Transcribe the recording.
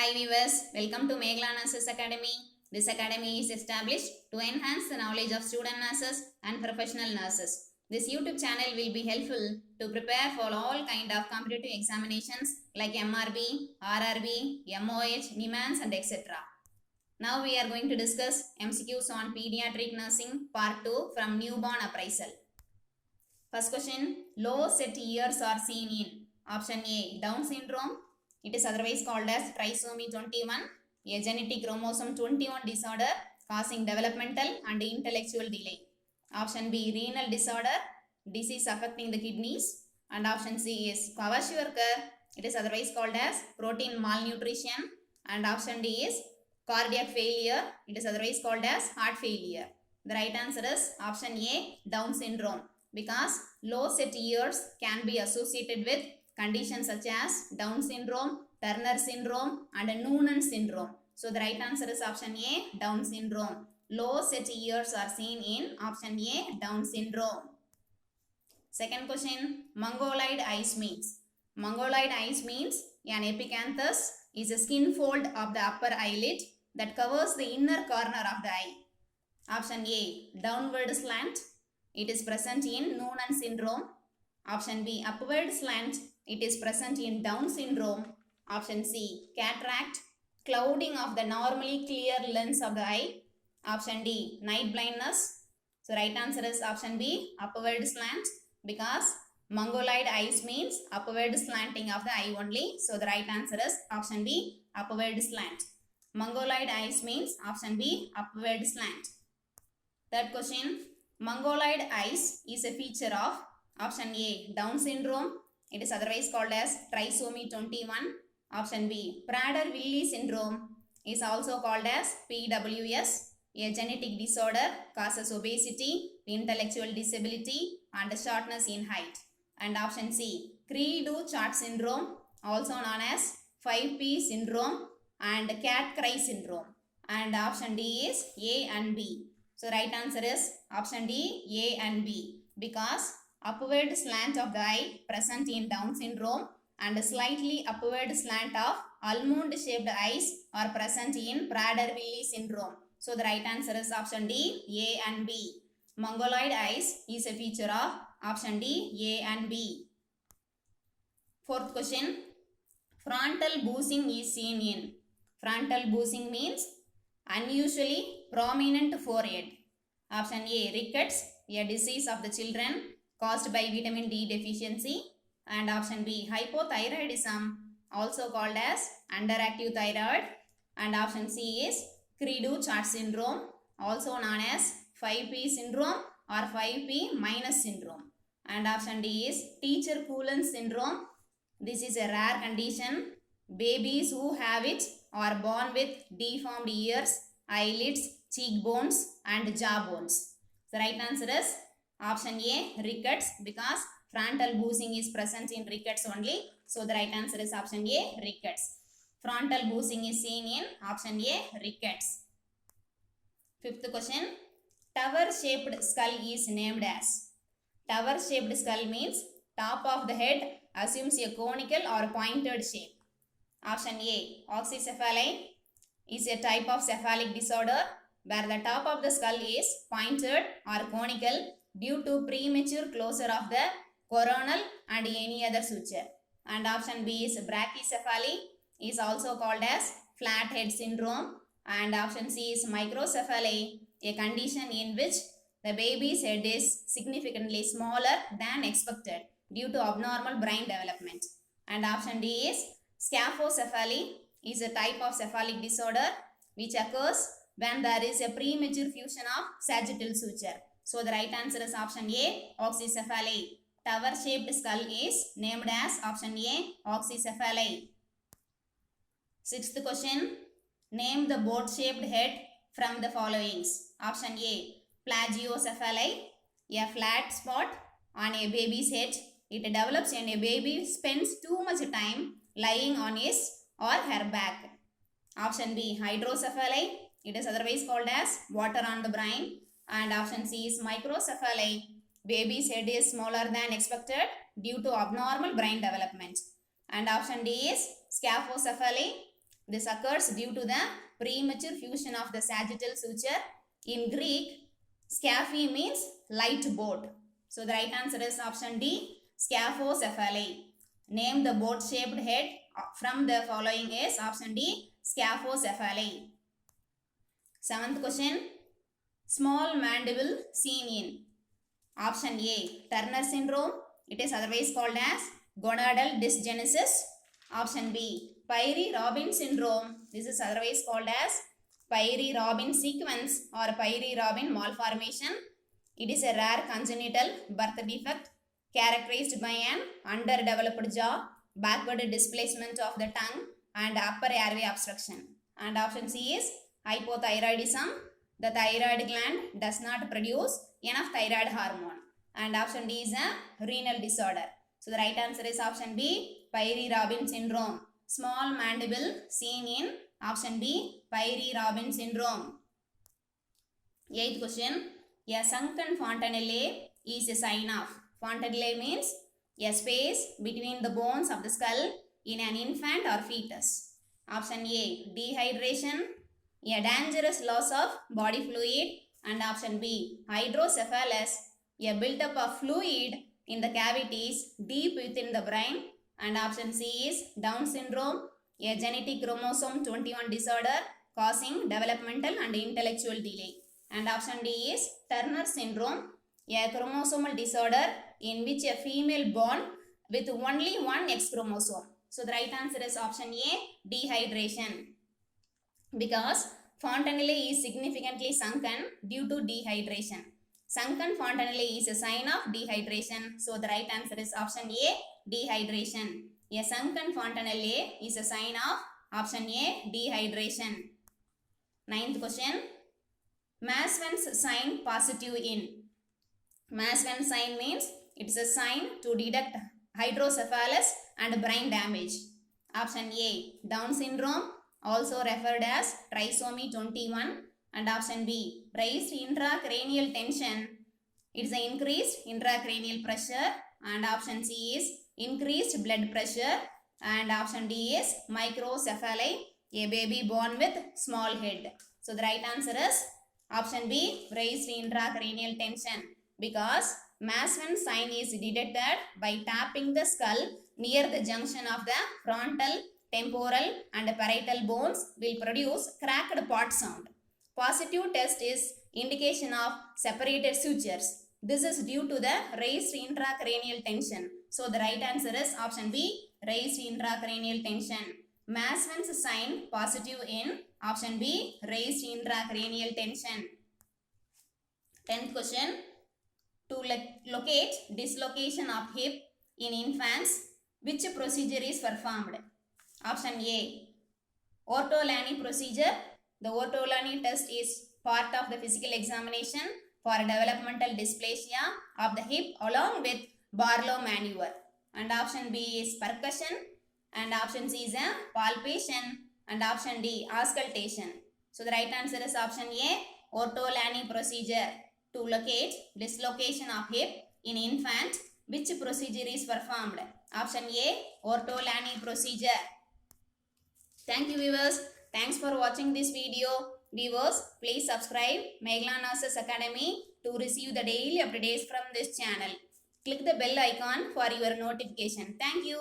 Hi viewers, welcome to Meghla Nurses Academy. This academy is established to enhance the knowledge of student nurses and professional nurses. This YouTube channel will be helpful to prepare for all kind of competitive examinations like MRB, RRB, MOH, NIMANS and etc. Now we are going to discuss MCQs on Pediatric Nursing Part 2 from Newborn Appraisal. First question, low set years are seen in option A, Down syndrome. It is otherwise called as trisomy 21, a genetic chromosome 21 disorder causing developmental and intellectual delay. Option B, renal disorder, disease affecting the kidneys. And option C is Kwashiorkor. It is otherwise called as protein malnutrition. And option D is cardiac failure. It is otherwise called as heart failure. The right answer is option A, Down syndrome, because low set years can be associated with conditions such as Down syndrome, Turner syndrome and Noonan syndrome. So the right answer is option A, Down syndrome. Low set years are seen in option A, Down syndrome. Second question, mongoloid eyes means. Mongoloid eyes means an epicanthus is a skin fold of the upper eyelid that covers the inner corner of the eye. Option A, downward slant. It is present in Noonan syndrome. Option B, upward slant. It is present in Down syndrome. Option C, cataract, clouding of the normally clear lens of the eye. Option D, night blindness. So right answer is option B, upward slant, because mongoloid eyes means upward slanting of the eye only. So the right answer is option B, upward slant. Mongoloid eyes means option B, upward slant. Third question, mongoloid eyes is a feature of option A, Down syndrome. It is otherwise called as trisomy 21. Option B, Prader-Willi syndrome is also called as PWS. A genetic disorder causes obesity, intellectual disability and shortness in height. And option C, Cri-du-Chat syndrome, also known as 5P syndrome and cat cry syndrome. And option D is A and B. So right answer is option D, A and B, because upward slant of the eye present in Down syndrome and slightly upward slant of almond shaped eyes are present in Prader-Willi syndrome. So the right answer is option D, A and B. Mongoloid eyes is a feature of option D, A and B. Fourth question, frontal boozing is seen in. Frontal boozing means unusually prominent forehead. Option A, rickets, a disease of the children caused by vitamin D deficiency. And option B, hypothyroidism, also called as underactive thyroid. And option C is Cri-du-Chat syndrome, also known as 5P syndrome or 5P minus syndrome. And option D is Treacher-Cullen syndrome. This is a rare condition. Babies who have it are born with deformed ears, eyelids, cheekbones and jawbones. The right answer is option A, rickets, because frontal boozing is present in rickets only. So the right answer is option A, rickets. Frontal boozing is seen in option A, rickets. Fifth question, tower-shaped skull is named as. Tower-shaped skull means top of the head assumes a conical or pointed shape. Option A, oxycephaly is a type of cephalic disorder where the top of the skull is pointed or conical due to premature closure of the coronal and any other suture. And option B is brachycephaly, is also called as flathead syndrome. And option C is microcephaly, a condition in which the baby's head is significantly smaller than expected due to abnormal brain development. And option D is scaphocephaly, is a type of cephalic disorder which occurs when there is a premature fusion of sagittal suture. So the right answer is option A, oxycephaly. Tower-shaped skull is named as option A, oxycephaly. Sixth question, name the boat-shaped head from the followings. Option A, plagiocephaly, a flat spot on a baby's head. It develops when a baby spends too much time lying on his or her back. Option B, hydrocephaly. It is otherwise called as water on the brain. And option C is microcephaly. Baby's head is smaller than expected due to abnormal brain development. And option D is scaphocephaly. This occurs due to the premature fusion of the sagittal suture. In Greek, scaphe means light boat. So the right answer is option D, scaphocephali. Name the boat-shaped head from the following is option D, scaphocephali. Seventh question, small mandible seen in option A, Turner syndrome. It is otherwise called as gonadal dysgenesis. Option B, Peary-Robin syndrome. This is otherwise called as Peary-Robin sequence or Peary-Robin malformation. It is a rare congenital birth defect characterized by an underdeveloped jaw, backward displacement of the tongue, and upper airway obstruction. And option C is hypothyroidism. The thyroid gland does not produce enough thyroid hormone. And option D is a renal disorder. So the right answer is option B, Peary-Robin syndrome. Small mandible seen in option B, Peary-Robin syndrome. Eighth question, a sunken fontanelle is a sign of. Fontanelle means a space between the bones of the skull in an infant or fetus. Option A, dehydration, a dangerous loss of body fluid. And option B, hydrocephalus, a buildup of fluid in the cavities deep within the brain. And option C is Down syndrome, a genetic chromosome 21 disorder causing developmental and intellectual delay. And option D is Turner syndrome, a chromosomal disorder in which a female born with only one X chromosome. So the right answer is option A, dehydration. Because fontanelle is significantly sunken due to dehydration. Sunken fontanelle is a sign of dehydration. So the right answer is option A, dehydration. A sunken fontanelle is a sign of option A, dehydration. Ninth question, Maswen's sign positive in. Maswen sign means it's a sign to detect hydrocephalus and brain damage. Option A, Down syndrome, also referred as trisomy 21. And option B, raised intracranial tension. It's an increased intracranial pressure. And option C is increased blood pressure. And option D is microcephaly, a baby born with small head. So the right answer is option B, raised intracranial tension. Because Maswen sign is detected by tapping the skull near the junction of the frontal, temporal and parietal bones will produce cracked pot sound. Positive test is indication of separated sutures. This is due to the raised intracranial tension. So the right answer is option B, raised intracranial tension. Maswen's sign positive in option B, raised intracranial tension. 10th question, to locate dislocation of hip in infants, which procedure is performed? Option A, Ortolani procedure. The Ortolani test is part of the physical examination for developmental dysplasia of the hip along with Barlow maneuver. And option B is percussion. And option C is a palpation. And option D, auscultation. So the right answer is option A, Ortolani procedure. To locate dislocation of hip in infant, which procedure is performed? Option A, Ortolani procedure. Thank you viewers. Thanks for watching this video. Viewers, please subscribe Meghla Nurses Academy to receive the daily updates from this channel. Click the bell icon for your notification. Thank you.